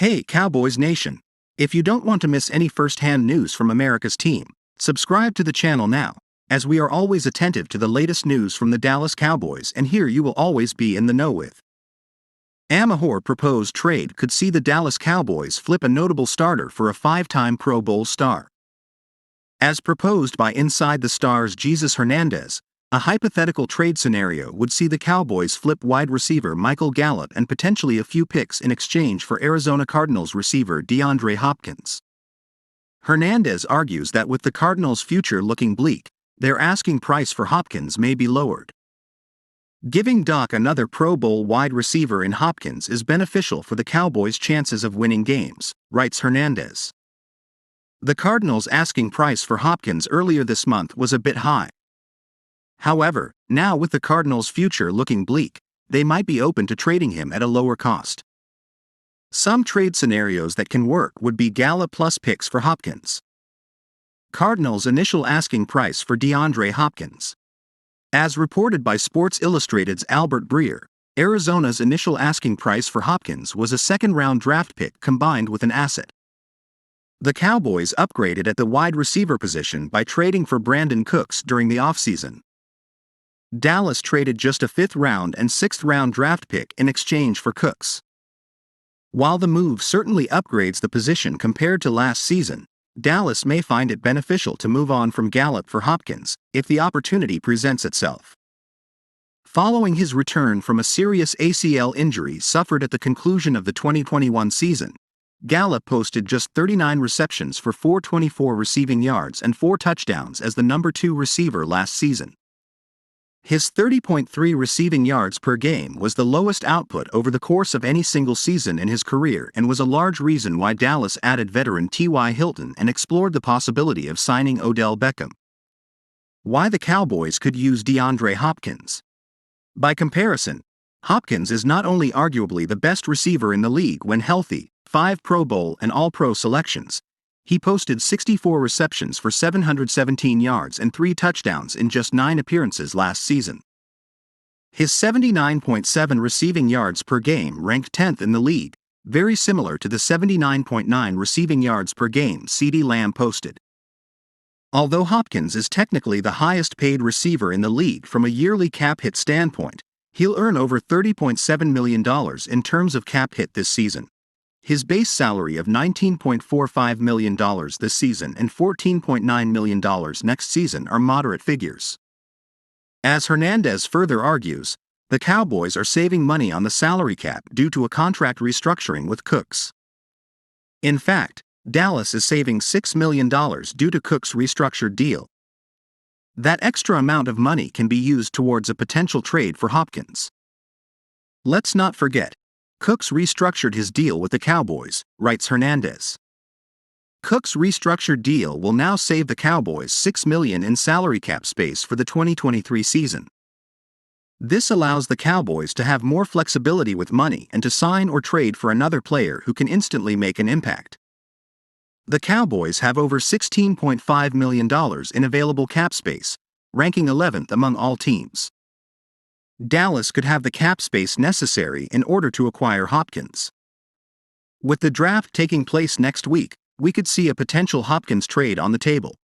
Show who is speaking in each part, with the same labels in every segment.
Speaker 1: Hey, Cowboys Nation! If you don't want to miss any first-hand news from America's team, subscribe to the channel now, as we are always attentive to the latest news from the Dallas Cowboys, and here you will always be in the know with. Amahor proposed trade could see the Dallas Cowboys flip a notable starter for a five-time Pro Bowl star. As proposed by Inside the Stars' Jesus Hernandez, a hypothetical trade scenario would see the Cowboys flip wide receiver Michael Gallup and potentially a few picks in exchange for Arizona Cardinals receiver Deandre Hopkins. Hernandez argues that with the Cardinals' future looking bleak, their asking price for Hopkins may be lowered. Giving Doc another Pro Bowl wide receiver in Hopkins is beneficial for the Cowboys' chances of winning games, writes Hernandez. The Cardinals' asking price for Hopkins earlier this month was a bit high. However, now with the Cardinals' future looking bleak, they might be open to trading him at a lower cost. Some trade scenarios that can work would be Gallup plus picks for Hopkins. Cardinals' initial asking price for DeAndre Hopkins. As reported by Sports Illustrated's Albert Breer, Arizona's initial asking price for Hopkins was a second-round draft pick combined with an asset. The Cowboys upgraded at the wide receiver position by trading for Brandon Cooks during the offseason. Dallas traded just a fifth-round and sixth-round draft pick in exchange for Cooks. While the move certainly upgrades the position compared to last season, Dallas may find it beneficial to move on from Gallup for Hopkins if the opportunity presents itself. Following his return from a serious ACL injury suffered at the conclusion of the 2021 season, Gallup posted just 39 receptions for 424 receiving yards and 4 touchdowns as the number 2 receiver last season. His 30.3 receiving yards per game was the lowest output over the course of any single season in his career and was a large reason why Dallas added veteran T.Y. Hilton and explored the possibility of signing Odell Beckham. Why the Cowboys could use DeAndre Hopkins. By comparison, Hopkins is not only arguably the best receiver in the league when healthy, 5 Pro Bowl and All-Pro selections, he posted 64 receptions for 717 yards and 3 touchdowns in just 9 appearances last season. His 79.7 receiving yards per game ranked 10th in the league, very similar to the 79.9 receiving yards per game CeeDee Lamb posted. Although Hopkins is technically the highest paid receiver in the league from a yearly cap hit standpoint, he'll earn over $30.7 million in terms of cap hit this season. His base salary of $19.45 million this season and $14.9 million next season are moderate figures. As Hernandez further argues, the Cowboys are saving money on the salary cap due to a contract restructuring with Cooks. In fact, Dallas is saving $6 million due to Cooks' restructured deal. That extra amount of money can be used towards a potential trade for Hopkins. Let's not forget, Cooks restructured his deal with the Cowboys, writes Hernandez. Cooks' restructured deal will now save the Cowboys $6 million in salary cap space for the 2023 season. This allows the Cowboys to have more flexibility with money and to sign or trade for another player who can instantly make an impact. The Cowboys have over $16.5 million in available cap space, ranking 11th among all teams. Dallas could have the cap space necessary in order to acquire Hopkins. With the draft taking place next week, we could see a potential Hopkins trade on the table.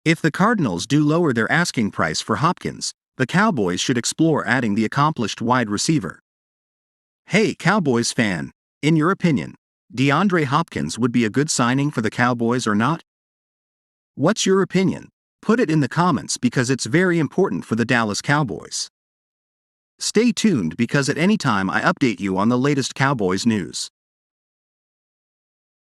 Speaker 1: If the Cardinals do lower their asking price for Hopkins, the Cowboys should explore adding the accomplished wide receiver. Hey, Cowboys fan, in your opinion, DeAndre Hopkins would be a good signing for the Cowboys or not? What's your opinion? Put it in the comments because it's very important for the Dallas Cowboys. Stay tuned because at any time I update you on the latest Cowboys news.